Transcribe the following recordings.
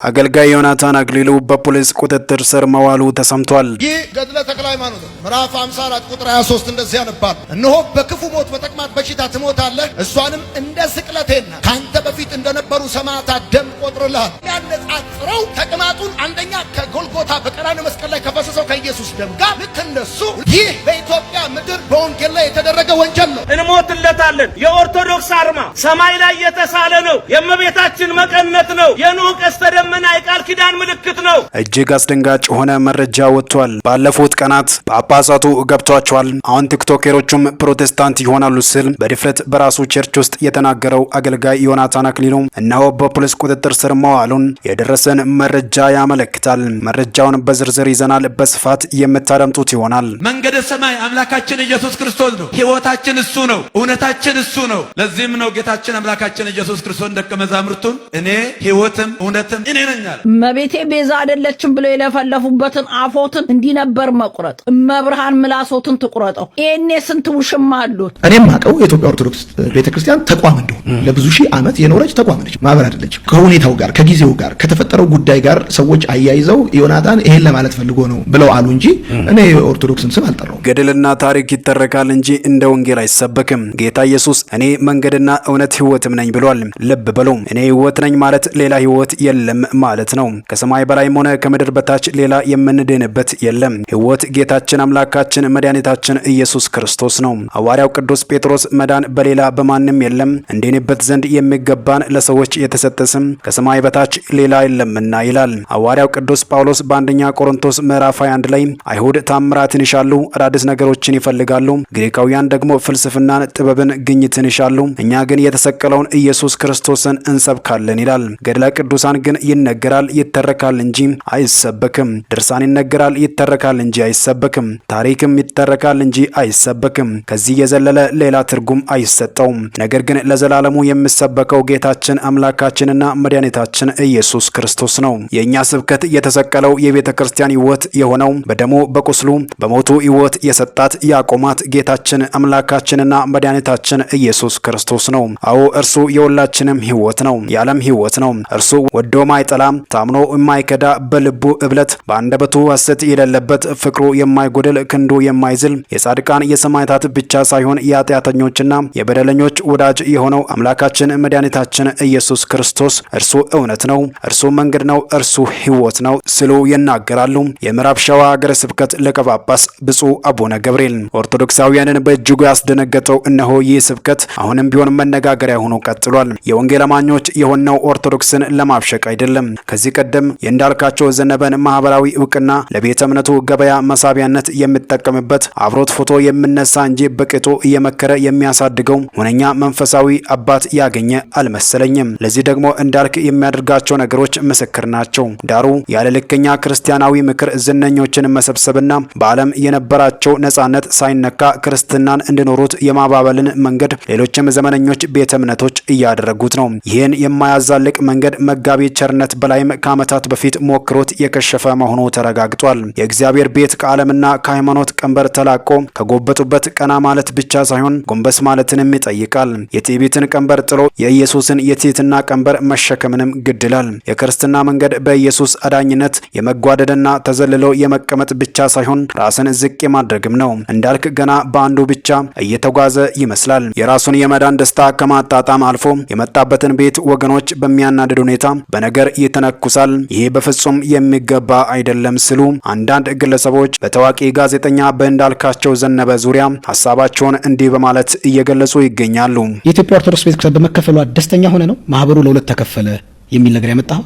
አገልጋይ ዮናታን አክሊሉ በፖሊስ ቁጥጥር ስር መዋሉ ተሰምቷል። ይህ ገድለ ተክለ ሃይማኖት ምዕራፍ 54 ቁጥር 23 እንደዚህ ያነባል። እነሆ በክፉ ሞት በተቅማጥ በሽታ ትሞታለህ፣ እሷንም እንደ ስቅለቴና ካንተ በፊት እንደነበሩ ሰማዕታት ደም ቆጥርልሃል። ያነጻጽረው ተቅማጡን አንደኛ ከጎልጎታ በቀራንዮ መስቀል ላይ ከፈሰሰው ከኢየሱስ ደም ጋር ልክ እንደሱ ይህ በኢትዮጵያ ምድር በወንጌል ላይ የተደረገ ወንጀል ነው። እንሞትለታለን። የኦርቶዶክስ አርማ ሰማይ ላይ የተሳለ ነው። የእመቤታችን መቀነት ነው። የኖህ ቀስተ ደመና የቃል ኪዳን ምልክት ነው። እጅግ አስደንጋጭ ሆነ መረጃ ወጥቷል። ባለፉት ቀናት ጳጳሳቱ ገብቷቸዋል፣ አሁን ቲክቶከሮቹም ፕሮቴስታንት ይሆናሉ ሲል በድፍረት በራሱ ቸርች ውስጥ የተናገረው አገልጋይ ዮናታን አክሊሉ እነሆ በፖሊስ ቁጥጥር ስር መዋሉን የደረሰን መረጃ ያመለክታል። መረጃውን በዝርዝር ይዘናል፣ በስፋት የምታደምጡት ይሆናል። መንገደ ሰማይ አምላካችን ኢየሱስ ክርስቶስ ነው። ሕይወታችን እሱ ነው። እውነታችን እሱ ነው። ለዚህም ነው ጌታችን አምላካችን ኢየሱስ ክርስቶስ ደቀ መዛሙርቱን እኔ ሕይወትም እውነትም እኔ ነኝ አለ። እመቤቴ ቤዛ አይደለችም ብለው የለፈለፉበትን አፎትን እንዲህ ነበር መቁረጥ። እመብርሃን ምላሶትን ትቁረጠው። ይሄኔ ስንት ውሽማ አሉት። እኔም አውቀው የኢትዮጵያ ኦርቶዶክስ ቤተክርስቲያን ተቋም እንደሆነ ለብዙ ሺህ ዓመት የኖረች ተቋም ነች። ማህበር አይደለችም። ከሁኔታው ጋር ከጊዜው ጋር ከተፈጠረው ጉዳይ ጋር ሰዎች አያይዘው ዮናታን ይሄን ለማለት ፈልጎ ነው ብለው አሉ እንጂ እኔ ኦርቶዶክስን ስም አልጠራውም። ገድልና ታሪክ ይተረካል እንጂ እንደ ወንጌል አይሰበክም። ጌታ ኢየሱስ እኔ መንገድና እውነት ሕይወትም ነኝ ብሏል። ልብ በሉ፣ እኔ ሕይወት ነኝ ማለት ሌላ ሕይወት የለም ማለት ነው። ከሰማይ በላይም ሆነ ከምድር በታች ሌላ የምንድንበት የለም። ሕይወት ጌታችን አምላካችን መድኃኒታችን ኢየሱስ ክርስቶስ ነው። ሐዋርያው ቅዱስ ጴጥሮስ መዳን በሌላ በማንም የለም እንድንበት ዘንድ የሚገባን ለሰዎች የተሰጠ ስም ከሰማይ በታች ሌላ የለምና ይላል። ሐዋርያው ቅዱስ ጳውሎስ በአንደኛ ቆሮንቶስ ምዕራፍ 21 ላይ አይሁድ ታምራትን ይሻሉ፣ አዳዲስ ነገሮችን ይፈልጋሉ፣ ግሪካውያን ደግሞ ፍልስፍናን፣ ጥበብን፣ ግኝትን ይሻሉ፣ እኛ ግን የተሰቀለውን ኢየሱስ ክርስቶስን እንሰብካለን ይላል። ገድለ ቅዱሳን ግን ይነገራል ይተረካል እንጂ አይሰበክም። ድርሳን ይነገራል ይተረካል እንጂ አይሰበክም። ታሪክም ይተረካል እንጂ አይሰበክም። ከዚህ የዘለለ ሌላ ትርጉም አይሰጠውም። ነገር ግን ለዘላለሙ የሚሰበከው ጌታችን አምላካችንና መድኃኒታችን ኢየሱስ ክርስቶስ ነው። የእኛ ስብከት የተሰቀለው የቤተ ክርስቲያን ሕይወት የሆነው በደሙ በቁስሉ በሞቱ ሕይወት የሰጣት ያቆማት ጌታችን አምላካችንና መድኃኒታችን ኢየሱስ ክርስቶስ ነው። አዎ እርሱ የሁላችንም ሕይወት ነው፣ የዓለም ሕይወት ነው። እርሱ ወዶ ማይጠላ ታምኖ የማይከዳ በልቡ እብለት በአንደበቱ ሐሰት የሌለበት ፍቅሩ የማይጎድል ክንዱ የማይዝል የጻድቃን የሰማዕታት ብቻ ሳይሆን የኃጢአተኞችና የበደለኞች ወዳጅ የሆነው አምላካችን መድኃኒታችን ኢየሱስ ክርስቶስ እርሱ እውነት ነው፣ እርሱ መንገድ ነው፣ እርሱ ሕይወት ነው ሲሉ ይናገራሉ የምዕራብ ሸዋ ሀገረ ስብከት ሊቀ ጳጳስ ብፁዕ አቡነ ገብርኤል። ኦርቶዶክሳውያንን በእጅጉ ያስደነገጠው እነሆ ይህ ስብከት አሁንም ቢሆን መነጋገሪያ ሆኖ ቀጥሏል። የወንጌል አማኞች የሆነው ኦርቶዶክስን ለማብሸቅ አይደለም። ከዚህ ቀደም የእንዳልካቸው ዘነበን ማህበራዊ እውቅና ለቤተ እምነቱ ገበያ መሳቢያነት የሚጠቀምበት አብሮት ፎቶ የምነሳ እንጂ በቅጡ እየመከረ የሚያሳድገው ሁነኛ መንፈሳዊ አባት ያገኘ አልመሰለኝም። ለዚህ ደግሞ እንዳልክ የሚያደርጋቸው ነገሮች ምስክር ናቸው። ዳሩ ያለ ልከኛ ክርስቲያናዊ ምክር ዝነኞችን መሰብሰብና በዓለም የነበራቸው ነጻነት ሳይነካ ክርስትናን እንዲኖሩት የማባበልን መንገድ ሌሎችም ዘመነኞች ቤተ እምነቶች እያደረጉት ነው። ይህን የማያዛልቅ መንገድ መጋቢ ቸርነት በላይም ከዓመታት በፊት ሞክሮት የከሸፈ መሆኑ ተረጋግጧል። የእግዚአብሔር ቤት ከዓለምና ከሃይማኖት ቀንበር ተላቆ ከጎበጡበት ቀና ማለት ብቻ ሳይሆን ጎንበስ ማለትንም ይጠይቃል። የትዕቢትን ቀንበር ጥሎ የኢየሱስን የትሕትና ቀንበር መሸከምንም ግድላል። የክርስትና መንገድ በኢየሱስ አዳኝነት የመጓደድና ተዘልሎ የመቀመጥ ብቻ ሳይሆን ራስን ዝቅ የማድረግም ነው። እንዳልክ ገና በአንዱ ብቻ እየተጓዘ ይመስላል። የራሱን የመዳን ደስታ ከማጣጣም አልፎ የመጣበትን ቤት ወገኖች በሚያናድድ ሁኔታ በነገር ይተነኩሳል። ይሄ በፍጹም የሚገባ አይደለም ሲሉ አንዳንድ ግለሰቦች በታዋቂ ጋዜጠኛ በእንዳልካቸው ዘነበ ዙሪያ ሀሳባቸውን እንዲህ በማለት እየገለጹ ይገኛሉ። የኢትዮጵያ ኦርቶዶክስ ቤተክርስቲያን በመከፈሏ ደስተኛ ሆነ ነው ማህበሩ ለሁለት ተከፈለ የሚል ነገር ያመጣው?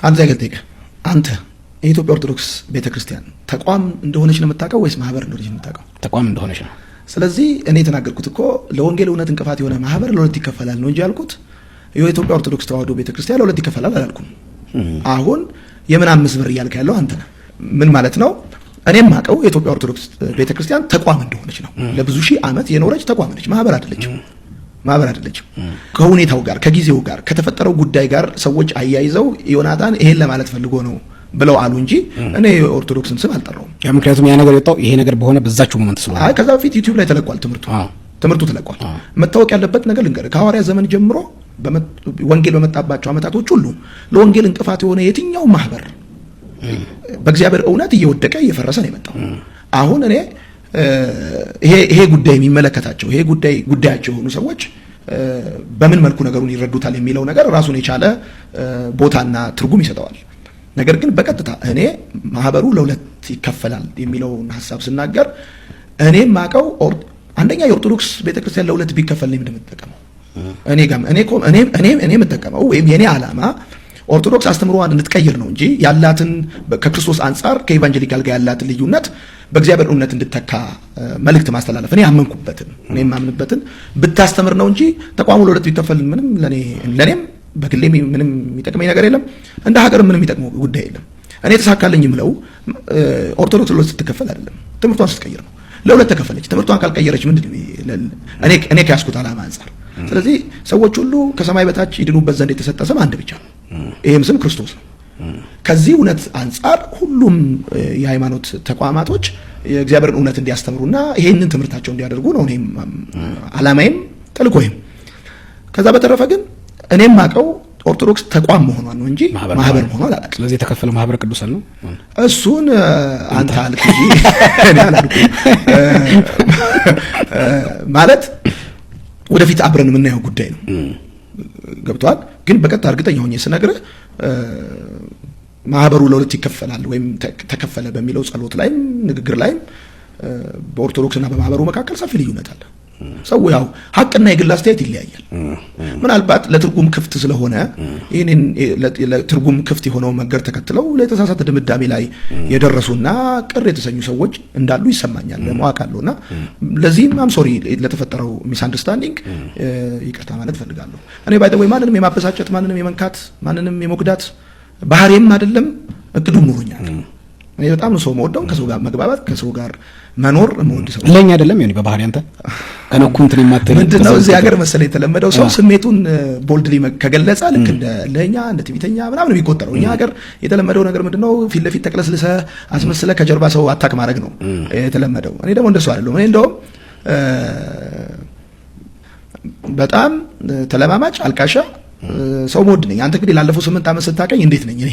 አንተ ያገልጠይቀ አንተ የኢትዮጵያ ኦርቶዶክስ ቤተክርስቲያን ተቋም እንደሆነች ነው የምታውቀው ወይስ ማህበር እንደሆነች ነው የምታውቀው? ተቋም እንደሆነች ነው። ስለዚህ እኔ የተናገርኩት እኮ ለወንጌል እውነት እንቅፋት የሆነ ማህበር ለሁለት ይከፈላል ነው እንጂ ያልኩት የኢትዮጵያ ኦርቶዶክስ ተዋሕዶ ቤተክርስቲያን ለሁለት ይከፈላል አላልኩም። አሁን የምን 5 ብር እያልክ ያለው አንተ ነህ። ምን ማለት ነው? እኔም አውቀው የኢትዮጵያ ኦርቶዶክስ ቤተክርስቲያን ተቋም እንደሆነች ነው። ለብዙ ሺህ ዓመት የኖረች ተቋም ነች፣ ማህበር አይደለችም። ከሁኔታው ጋር ከጊዜው ጋር ከተፈጠረው ጉዳይ ጋር ሰዎች አያይዘው ዮናታን ይሄን ለማለት ፈልጎ ነው ብለው አሉ እንጂ እኔ ኦርቶዶክስን ስም አልጠራውም። ምክንያቱም ያ ነገር የወጣው ይሄ ነገር በሆነ በዛችሁ ሞመንት ስለሆነ ከዛ በፊት ዩቲዩብ ላይ ተለቋል ትምህርቱ። ትምህርቱ ተለቋል። መታወቅ ያለበት ነገር ልንገርህ፣ ከሐዋርያ ዘመን ጀምሮ ወንጌል በመጣባቸው ዓመታቶች ሁሉ ለወንጌል እንቅፋት የሆነ የትኛው ማህበር በእግዚአብሔር እውነት እየወደቀ እየፈረሰ ነው የመጣው። አሁን እኔ ይሄ ጉዳይ የሚመለከታቸው ይሄ ጉዳያቸው የሆኑ ሰዎች በምን መልኩ ነገሩን ይረዱታል የሚለው ነገር ራሱን የቻለ ቦታና ትርጉም ይሰጠዋል። ነገር ግን በቀጥታ እኔ ማህበሩ ለሁለት ይከፈላል የሚለውን ሐሳብ ስናገር እኔም ማቀው አንደኛ የኦርቶዶክስ ቤተክርስቲያን ለሁለት ቢከፈል ነው እንደምትጠቀመው እኔ የምጠቀመው ወይም የኔ ዓላማ ኦርቶዶክስ አስተምሮዋን እንድትቀይር ነው እንጂ ያላትን ከክርስቶስ አንጻር ከኢቫንጀሊካል ጋር ያላትን ልዩነት በእግዚአብሔር እውነት እንድትተካ መልእክት ማስተላለፍ እኔ ማምንበትን ብታስተምር ነው እንጂ ተቋሙ ለሁለት ቢከፈል ምንም ለኔም በግሌ ምንም የሚጠቅመኝ ነገር የለም። እንደ ሀገር ምንም የሚጠቅመው ጉዳይ የለም። እኔ ተሳካልኝ የምለው ኦርቶዶክስ ለሁለት ስትከፈል አይደለም፣ ትምህርቷን ስትቀይር ነው። ለሁለት ተከፈለች። ትምህርቷን ካልቀየረች ምንድነው እኔ ከያዝኩት ዓላማ አንጻር። ስለዚህ ሰዎች ሁሉ ከሰማይ በታች ይድኑበት ዘንድ የተሰጠ ስም አንድ ብቻ ነው፣ ይሄም ስም ክርስቶስ ነው። ከዚህ እውነት አንጻር ሁሉም የሃይማኖት ተቋማቶች የእግዚአብሔርን እውነት እንዲያስተምሩና ይሄንን ትምህርታቸው እንዲያደርጉ ነው እኔም ዓላማዬም ተልእኮዬም። ከዛ በተረፈ ግን እኔም ማቀው ኦርቶዶክስ ተቋም መሆኗን ነው እንጂ ማህበር መሆኗን አላውቅም። ስለዚህ የተከፈለ ማህበረ ቅዱሳን ነው። እሱን አንተ አልክ እንጂ እኔ አላልኩም። ማለት ወደፊት አብረን የምናየው ጉዳይ ነው። ገብቷል። ግን በቀጥታ እርግጠኛ ሆኜ ስነግርህ ማህበሩ ለሁለት ይከፈላል ወይም ተከፈለ በሚለው ጸሎት ላይም ንግግር ላይም በኦርቶዶክስና በማህበሩ መካከል ሰፊ ልዩነት አለ። ሰው ያው ሐቅና የግል አስተያየት ይለያያል። ምናልባት ለትርጉም ክፍት ስለሆነ ይሄንን ለትርጉም ክፍት የሆነው መንገድ ተከትለው ለተሳሳተ ድምዳሜ ላይ የደረሱና ቅር የተሰኙ ሰዎች እንዳሉ ይሰማኛል፣ ማዋቃለሁና ለዚህም አም ሶሪ ለተፈጠረው ሚስ አንደርስታንዲንግ ይቅርታ ማለት ፈልጋለሁ። እኔ ባይ ዘ ወይ ማንንም የማበሳጨት ማንንም የመንካት ማንንም የመጉዳት ባህሪም አይደለም እቅዱም ኖሮኛል። እኔ በጣም ነው ሰው መወደው፣ ከሰው ጋር መግባባት፣ ከሰው ጋር መኖር መወድ ሰው ለኛ አይደለም ያኔ በባህሪ አንተ ከነኩንትን የማትል ምንድነው እዚህ ሀገር መሰለ የተለመደው ሰው ስሜቱን ቦልድሊ ከገለጸ ልክ እንደ ለኛ እንደ ትዕቢተኛ ምናምን የሚቆጠረው። እኛ ሀገር የተለመደው ነገር ምንድነው ፊት ለፊት ተቅለስልሰ አስመስለ ከጀርባ ሰው አታክ ማድረግ ነው የተለመደው። እኔ ደግሞ እንደሱ አይደለም። እኔ እንደውም በጣም ተለማማጭ አልቃሻ ሰው መወድ ነኝ። አንተ እንግዲህ ላለፈው 8 ዓመት ስታቀኝ እንዴት ነኝ እኔ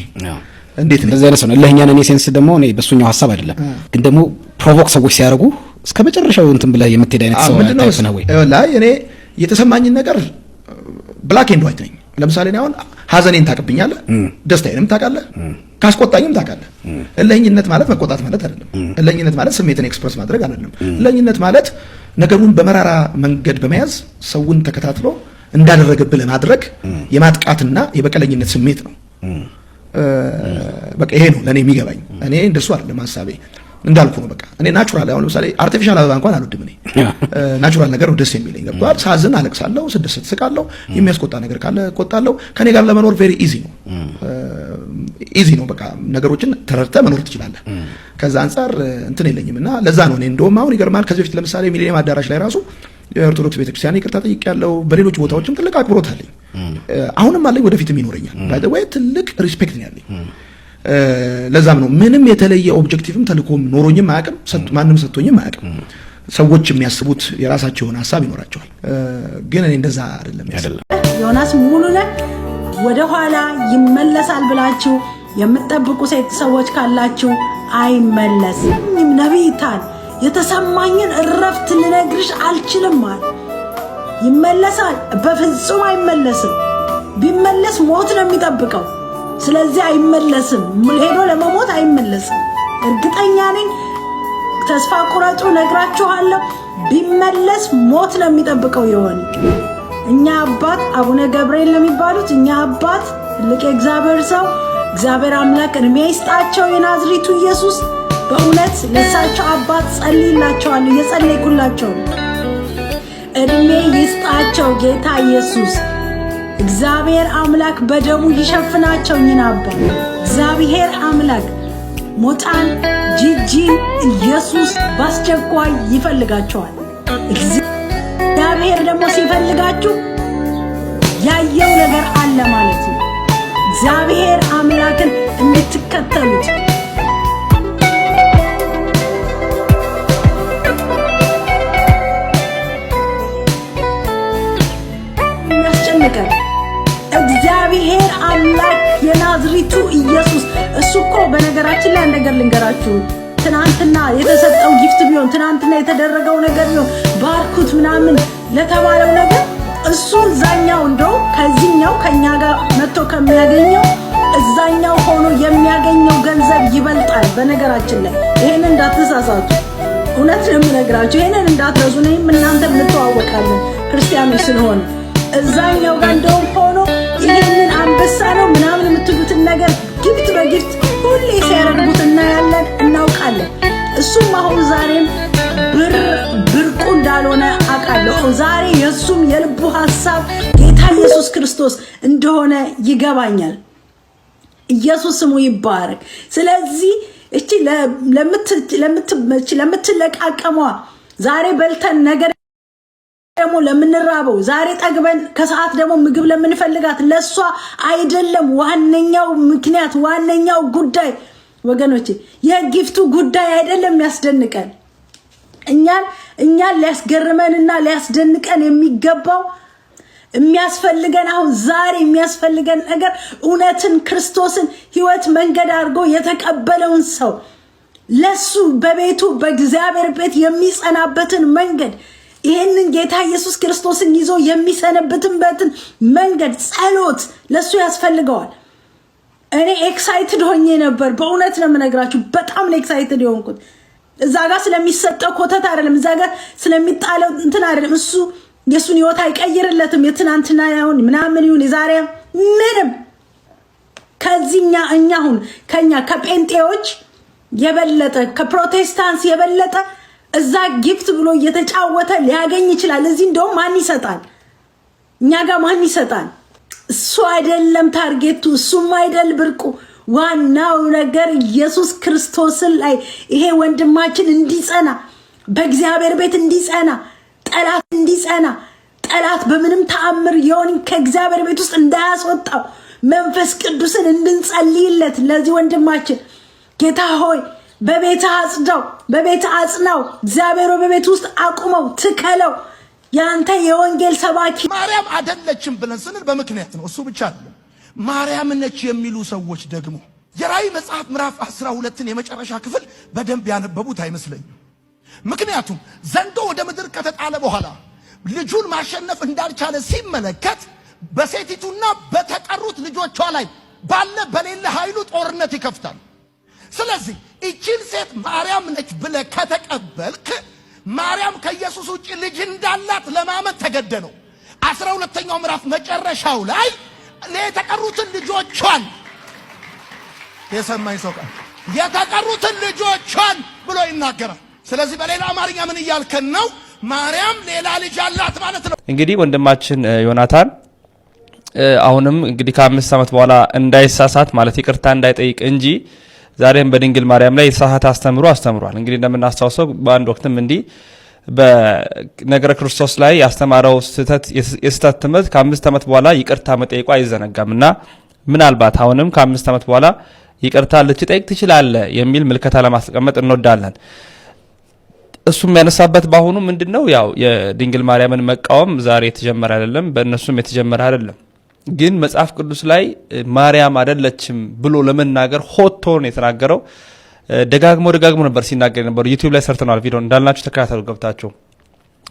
እንዴት ነው እንደዚህ አይነት ነው ለኛ ነን ሴንስ ደግሞ እኔ በሱኛው ሐሳብ አይደለም። ግን ደግሞ ፕሮቮክ ሰዎች ሲያደርጉ እስከ መጨረሻው እንትን ብለህ የምትሄድ አይነት ሰው ታይፕ ነው ወይ? ላይ እኔ የተሰማኝን ነገር ብላክ ኤንድ ዋይት ነኝ። ለምሳሌ እኔ አሁን ሐዘኔን ታቀብኛለህ፣ ደስታዬንም ታውቃለህ፣ ካስቆጣኝም ታውቃለህ። እለኝነት ማለት መቆጣት ማለት አይደለም። እለኝነት ማለት ስሜትን ኤክስፕረስ ማድረግ አይደለም። እለኝነት ማለት ነገሩን በመራራ መንገድ በመያዝ ሰውን ተከታትሎ እንዳደረገብህ ለማድረግ የማጥቃትና የበቀለኝነት ስሜት ነው። በቃ ይሄ ነው ለኔ የሚገባኝ። እኔ እንደሱ አይደለም ሐሳቤ እንዳልኩ ነው። በቃ እኔ ናቹራል አሁን ለምሳሌ አርቲፊሻል አበባ እንኳን አልወድም። እኔ ናቹራል ነገር ደስ የሚለኝ ገብቷል። ሳዝን አለቅሳለሁ፣ ስደሰት ስቃለሁ፣ የሚያስቆጣ ነገር ካለ እቆጣለሁ። ከኔ ጋር ለመኖር ቬሪ ኢዚ ነው። በቃ ነገሮችን ተረድተህ መኖር ትችላለህ። ከዛ አንፃር እንትን የለኝም እና ለዛ ነው እኔ እንደውም አሁን ይገርማል። ከዚህ በፊት ለምሳሌ ሚሊኒየም አዳራሽ ላይ ራሱ የኦርቶዶክስ ቤተክርስቲያን ይቅርታ ጠይቄያለሁ። በሌሎች ቦታዎችም ትልቅ አክብሮት አለኝ፣ አሁንም አለኝ፣ ወደፊትም ይኖረኛል። ባይ ዘ ወይ ትልቅ ሪስፔክት ነው ያለኝ። ለዛም ነው ምንም የተለየ ኦብጀክቲቭም ተልኮም ኖሮኝም አያውቅም፣ ማንም ሰጥቶኝም አያውቅም። ሰዎች የሚያስቡት የራሳቸው የሆነ ሐሳብ ይኖራቸዋል። ግን እኔ እንደዛ አይደለም ያለው። ዮናስ ሙሉነህ ወደ ኋላ ይመለሳል ብላችሁ የምትጠብቁ ሴት ሰዎች ካላችሁ አይመለስም። ነብይ ታል የተሰማኝን እረፍት ልነግርሽ አልችልም ማለት ይመለሳል? በፍጹም አይመለስም። ቢመለስ ሞት ነው የሚጠብቀው። ስለዚህ አይመለስም። ሄዶ ለመሞት አይመለስም። እርግጠኛ ነኝ። ተስፋ ቁረጡ፣ ነግራችኋለሁ። ቢመለስ ሞት ነው የሚጠብቀው። ይሆን እኛ አባት አቡነ ገብርኤል ለሚባሉት እኛ አባት ትልቅ የእግዚአብሔር ሰው እግዚአብሔር አምላክ እድሜ ይስጣቸው። የናዝሬቱ ኢየሱስ በእውነት ለሳቸው አባት ጸልይላቸዋለሁ፣ እየጸለይኩላቸው እድሜ ይስጣቸው ጌታ ኢየሱስ። እግዚአብሔር አምላክ በደሙ ይሸፍናቸው። ይናባል እግዚአብሔር አምላክ ሞጣን ጂጂን ኢየሱስ ባስቸኳይ ይፈልጋቸዋል። እግዚአብሔር ደግሞ ሲፈልጋችሁ ያየው ነገር አለ ማለት ነው። እግዚአብሔር አምላክን እንድትከተሉት ኢየሱስ እሱ እኮ በነገራችን ላይ ነገር ልንገራችሁ ትናንትና የተሰጠው ጊፍት ቢሆን ትናንትና የተደረገው ነገር ቢሆን ባርኩት ምናምን ለተባለው ነገር እሱ እዛኛው እንደው ከዚህኛው ከኛ ጋር መጥቶ ከሚያገኘው እዛኛው ሆኖ የሚያገኘው ገንዘብ ይበልጣል። በነገራችን ላይ ይሄንን እንዳትሳሳቱ፣ እውነት ነው የምነግራችሁ። ይሄንን እንዳትረሱ። እኔም እናንተም እንተዋወቃለን ክርስቲያኖች ስለሆነ እዛኛው ጋር እንደው ሆኖ ይሄንን አንበሳ ነው ምናምን የምትሉትን ነገር ጊፍት በጊፍት ሁሌ ሲያደርጉት እናያለን፣ እናውቃለን። እሱም አሁን ዛሬም ብርቁ እንዳልሆነ አውቃለሁ። ዛሬ የሱም የልቡ ሐሳብ ጌታ ኢየሱስ ክርስቶስ እንደሆነ ይገባኛል። ኢየሱስ ስሙ ይባረክ። ስለዚህ እቺ ለምትለቃቀሟ ዛሬ በልተን ነገር ደግሞ ለምንራበው ዛሬ ጠግበን ከሰዓት ደግሞ ምግብ ለምንፈልጋት ለሷ አይደለም ዋነኛው ምክንያት ዋነኛው ጉዳይ ወገኖቼ የጊፍቱ ጉዳይ አይደለም ያስደንቀን። እኛን ሊያስገርመንና ሊያስደንቀን የሚገባው የሚያስፈልገን አሁን ዛሬ የሚያስፈልገን ነገር እውነትን ክርስቶስን ሕይወት መንገድ አድርጎ የተቀበለውን ሰው ለሱ በቤቱ በእግዚአብሔር ቤት የሚጸናበትን መንገድ ይሄንን ጌታ ኢየሱስ ክርስቶስን ይዞ የሚሰነብትበትን መንገድ ጸሎት ለሱ ያስፈልገዋል። እኔ ኤክሳይትድ ሆኜ ነበር። በእውነት ነው የምነግራችሁ። በጣም ነው ኤክሳይትድ የሆንኩት። እዛ ጋር ስለሚሰጠው ኮተት አይደለም፣ እዛ ጋር ስለሚጣለው እንትን አይደለም። እሱ የሱን ሕይወት አይቀይርለትም። የትናንትና ይሁን ምናምን ይሁን የዛሬ ምንም ከዚህኛ እኛሁን ከኛ ከጴንጤዎች የበለጠ ከፕሮቴስታንት የበለጠ እዛ ጊፍት ብሎ እየተጫወተ ሊያገኝ ይችላል። እዚህ እንደውም ማን ይሰጣል? እኛ ጋር ማን ይሰጣል? እሱ አይደለም ታርጌቱ፣ እሱም አይደል ብርቁ። ዋናው ነገር ኢየሱስ ክርስቶስን ላይ ይሄ ወንድማችን እንዲጸና በእግዚአብሔር ቤት እንዲጸና ጠላት እንዲጸና ጠላት በምንም ተአምር የሆነ ከእግዚአብሔር ቤት ውስጥ እንዳያስወጣው መንፈስ ቅዱስን እንድንጸልይለት ለዚህ ወንድማችን ጌታ ሆይ በቤት አጽዳው፣ በቤት አጽናው፣ እግዚአብሔር በቤት ውስጥ አቁመው ትከለው። ያንተ የወንጌል ሰባኪ ማርያም አይደለችም ብለን ስንል በምክንያት ነው። እሱ ብቻ አይደለም። ማርያም ነች የሚሉ ሰዎች ደግሞ የራእይ መጽሐፍ ምዕራፍ 12ን የመጨረሻ ክፍል በደንብ ያነበቡት አይመስለኝም። ምክንያቱም ዘንዶ ወደ ምድር ከተጣለ በኋላ ልጁን ማሸነፍ እንዳልቻለ ሲመለከት በሴቲቱና በተቀሩት ልጆቿ ላይ ባለ በሌለ ኃይሉ ጦርነት ይከፍታል። ስለዚህ እቺን ሴት ማርያም ነች ብለህ ከተቀበልክ ማርያም ከኢየሱስ ውጪ ልጅ እንዳላት ለማመን ተገደ ነው። 12ኛው ምዕራፍ መጨረሻው ላይ የተቀሩትን ልጆቿን የሰማኝ ሰው ቃል የተቀሩትን ልጆቿን ብሎ ይናገራል። ስለዚህ በሌላ አማርኛ ምን እያልከን ነው? ማርያም ሌላ ልጅ አላት ማለት ነው። እንግዲህ ወንድማችን ዮናታን አሁንም እንግዲህ ከ5 ዓመት በኋላ እንዳይሳሳት ማለት ይቅርታ እንዳይጠይቅ እንጂ ዛሬም በድንግል ማርያም ላይ የተሳሳተ አስተምሯል። እንግዲህ እንደምናስታውሰው በአንድ ወቅትም እንዲህ በነገረ ክርስቶስ ላይ ያስተማረው የስህተት ትምህርት ከ5 ዓመት በኋላ ይቅርታ መጠየቁ አይዘነጋምና ምናልባት አሁንም ከ5 ዓመት በኋላ ይቅርታ ልትጠይቅ ትችላለህ የሚል ምልከታ ለማስቀመጥ እንወዳለን። እሱም ያነሳበት ባሁኑ ምንድነው ያው የድንግል ማርያምን መቃወም ዛሬ የተጀመረ አይደለም፣ በእነሱም የተጀመረ አይደለም። ግን መጽሐፍ ቅዱስ ላይ ማርያም አይደለችም ብሎ ለመናገር ሆቶን የተናገረው ደጋግሞ ነበር ሲናገር ነበር። ዩቲዩብ ላይ ሰርተናል ቪዲዮ እንዳልናችሁ ተከታተሉ ገብታችሁ።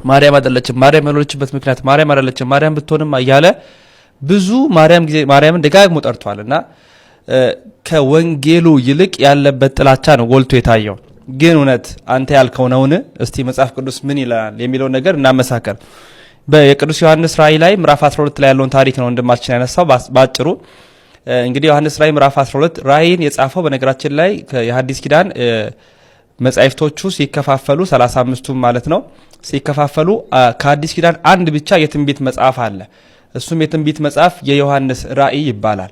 ማርያም አይደለችም፣ ማርያም ያልሆነችበት ምክንያት ማርያም አይደለችም፣ ማርያም ብትሆንም እያለ ብዙ ማርያምን ደጋግሞ ጠርቷልና ከወንጌሉ ይልቅ ያለበት ጥላቻ ነው ጎልቶ የታየው። ግን እውነት አንተ ያልከው ነውን? እስቲ መጽሐፍ ቅዱስ ምን ይላል የሚለው ነገር እናመሳከር። በቅዱስ ዮሐንስ ራእይ ላይ ምዕራፍ 12 ላይ ያለውን ታሪክ ነው ወንድማችን ያነሳው ባጭሩ። እንግዲህ ዮሐንስ ራእይ ምዕራፍ 12 ራእይን የጻፈው በነገራችን ላይ የሐዲስ ኪዳን መጻሕፍቶቹ ሲከፋፈሉ 35ቱ ማለት ነው ሲከፋፈሉ ከሐዲስ ኪዳን አንድ ብቻ የትንቢት መጽሐፍ አለ። እሱም የትንቢት መጽሐፍ የዮሐንስ ራእይ ይባላል።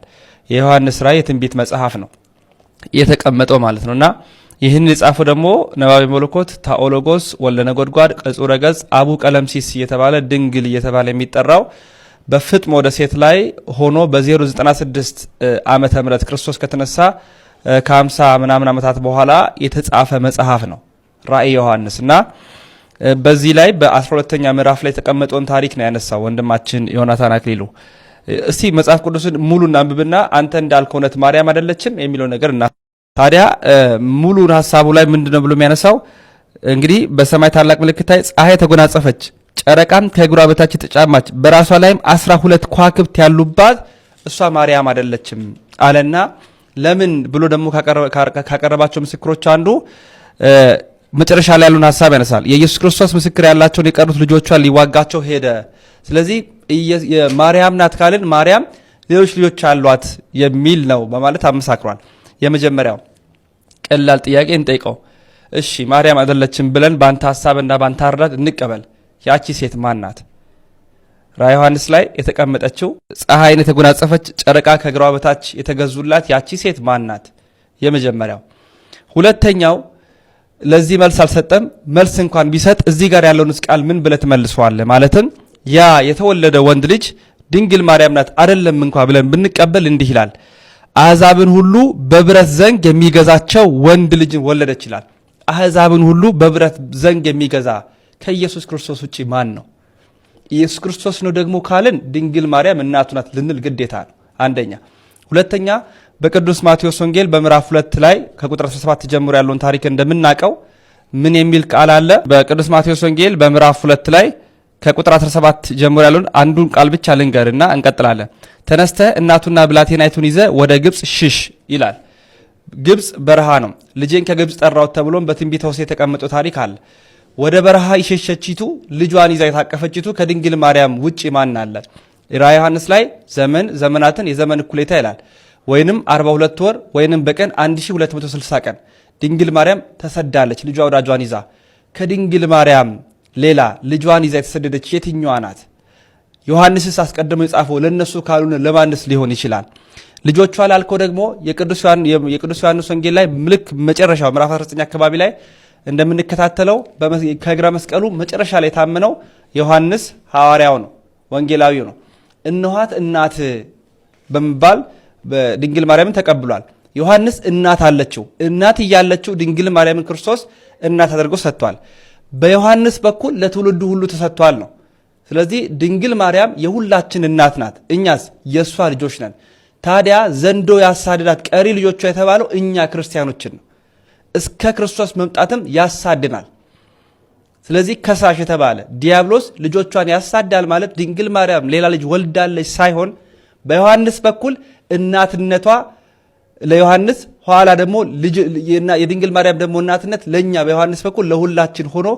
የዮሐንስ ራእይ የትንቢት መጽሐፍ ነው የተቀመጠው ማለት ነውና ይህን የጻፈው ደግሞ ነባቤ መለኮት ታኦሎጎስ ወልደ ነጎድጓድ ቀጹረ ገጽ አቡ ቀለምሲስ እየተባለ ድንግል እየተባለ የሚጠራው በፍጥሞ ደሴት ላይ ሆኖ በ096 ዓመተ ምህረት ክርስቶስ ከተነሳ ከ50 ምናምን ዓመታት በኋላ የተጻፈ መጽሐፍ ነው ራእይ ዮሐንስና በዚህ ላይ በ12ኛ ምዕራፍ ላይ የተቀመጠውን ታሪክ ነው ያነሳው ወንድማችን ዮናታን አክሊሉ። እስቲ መጽሐፍ ቅዱስን ሙሉና አንብብና አንተ እንዳልከው እውነት ማርያም አይደለችም የሚለው ነገር እና ታዲያ ሙሉን ሐሳቡ ላይ ምንድነው ብሎ የሚያነሳው እንግዲህ በሰማይ ታላቅ ምልክት ታይ ፀሐይ ተጎናጸፈች፣ ጨረቃም ከእግሯ በታች ተጫማች፣ በራሷ ላይም 12 ከዋክብት ያሉባት እሷ ማርያም አይደለችም አለና ለምን ብሎ ደግሞ ካቀረባቸው ምስክሮች አንዱ መጨረሻ ላይ ያሉን ሐሳብ ያነሳል። የኢየሱስ ክርስቶስ ምስክር ያላቸውን የቀሩት ልጆቿን ሊዋጋቸው ሄደ። ስለዚህ የማርያም ናት ካልን ማርያም ሌሎች ልጆች አሏት የሚል ነው በማለት አመሳክሯል። የመጀመሪያው ቀላል ጥያቄ እንጠይቀው። እሺ ማርያም አይደለችም ብለን ባንተ ሐሳብና ባንተ አረዳድ እንቀበል። ያቺ ሴት ማን ናት? ራዕየ ዮሐንስ ላይ የተቀመጠችው ፀሐይን የተጎናጸፈች ጨረቃ ከእግሯ በታች የተገዙላት ያቺ ሴት ማን ናት? የመጀመሪያው። ሁለተኛው ለዚህ መልስ አልሰጠም። መልስ እንኳን ቢሰጥ እዚህ ጋር ያለውን ቃል ምን ብለህ ትመልሰዋለህ? ማለትም ያ የተወለደ ወንድ ልጅ ድንግል ማርያም ናት አይደለም እንኳን ብለን ብንቀበል እንዲህ ይላል፣ አሕዛብን ሁሉ በብረት ዘንግ የሚገዛቸው ወንድ ልጅን ወለደች ይላል። አሕዛብን ሁሉ በብረት ዘንግ የሚገዛ ከኢየሱስ ክርስቶስ ውጪ ማን ነው? ኢየሱስ ክርስቶስ ነው ደግሞ ካልን ድንግል ማርያም እናቱ ናት ልንል ግዴታ ነው። አንደኛ። ሁለተኛ በቅዱስ ማቴዎስ ወንጌል በምዕራፍ 2 ላይ ከቁጥር 17 ጀምሮ ያለውን ታሪክ እንደምናቀው ምን የሚል ቃል አለ? በቅዱስ ማቴዎስ ወንጌል በምዕራፍ 2 ላይ ከቁጥር 17 ጀምሮ ያለውን አንዱን ቃል ብቻ ልንገርና እንቀጥላለን። ተነስተህ እናቱና ብላቴናይቱን ይዘህ ወደ ግብጽ ሽሽ ይላል። ግብጽ በረሃ ነው። ልጄን ከግብጽ ጠራሁት ተብሎም በትንቢተ ሆሴዕ የተቀመጠው ታሪክ አለ። ወደ በረሃ የሸሸችቱ ልጇን ይዛ የታቀፈችቱ ከድንግል ማርያም ውጪ ማን አለ? ራዕየ ዮሐንስ ላይ ዘመናትን የዘመን እኩሌታ ይላል። ወይንም 42 ወር ወይንም በቀን 1260 ቀን ድንግል ማርያም ተሰዳለች ልጇ ወዳጇን ይዛ። ከድንግል ማርያም ሌላ ልጇን ይዛ የተሰደደች የትኛዋ ናት? ዮሐንስስ አስቀድሞ የጻፈው ለነሱ ካልሆነ ለማንስ ሊሆን ይችላል? ልጆቿ ላልከው ደግሞ የቅዱስ ዮሐንስ ወንጌል ላይ ምልክ መጨረሻው ምዕራፍ 19 አካባቢ ላይ እንደምንከታተለው ከእግረ መስቀሉ መጨረሻ ላይ የታመነው ዮሐንስ ሐዋርያው ነው፣ ወንጌላዊው ነው። እነኋት እናት በመባል በድንግል ማርያምን ተቀብሏል። ዮሐንስ እናት አለችው። እናት እያለችው ድንግል ማርያምን ክርስቶስ እናት አድርጎ ሰጥቷል። በዮሐንስ በኩል ለትውልዱ ሁሉ ተሰጥቷል ነው። ስለዚህ ድንግል ማርያም የሁላችን እናት ናት። እኛስ የእሷ ልጆች ነን። ታዲያ ዘንዶ ያሳድዳት ቀሪ ልጆቿ የተባለው እኛ ክርስቲያኖችን ነው። እስከ ክርስቶስ መምጣትም ያሳድናል። ስለዚህ ከሳሽ የተባለ ዲያብሎስ ልጆቿን ያሳዳል ማለት ድንግል ማርያም ሌላ ልጅ ወልዳለች ሳይሆን በዮሐንስ በኩል እናትነቷ ለዮሐንስ ኋላ ደግሞ የድንግል ማርያም ደግሞ እናትነት ለኛ በዮሐንስ በኩል ለሁላችን ሆኖ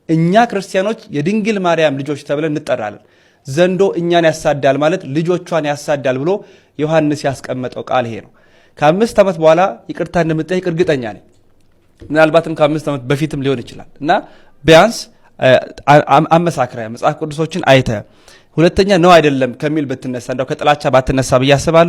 እኛ ክርስቲያኖች የድንግል ማርያም ልጆች ተብለን እንጠራለን። ዘንዶ እኛን ያሳዳል ማለት ልጆቿን ያሳዳል ብሎ ዮሐንስ ያስቀመጠው ቃል ይሄ ነው። ከ5 ዓመት በኋላ ይቅርታ እንደምጠይቅ እርግጠኛ ነኝ። ምናልባትም ከ5 ዓመት በፊትም ሊሆን ይችላል እና ቢያንስ አመሳክረህ መጽሐፍ ቅዱሶችን አይተህ ሁለተኛ ነው አይደለም ከሚል ብትነሳ እንደው ከጥላቻ ባትነሳ ብዬ አስባለሁ።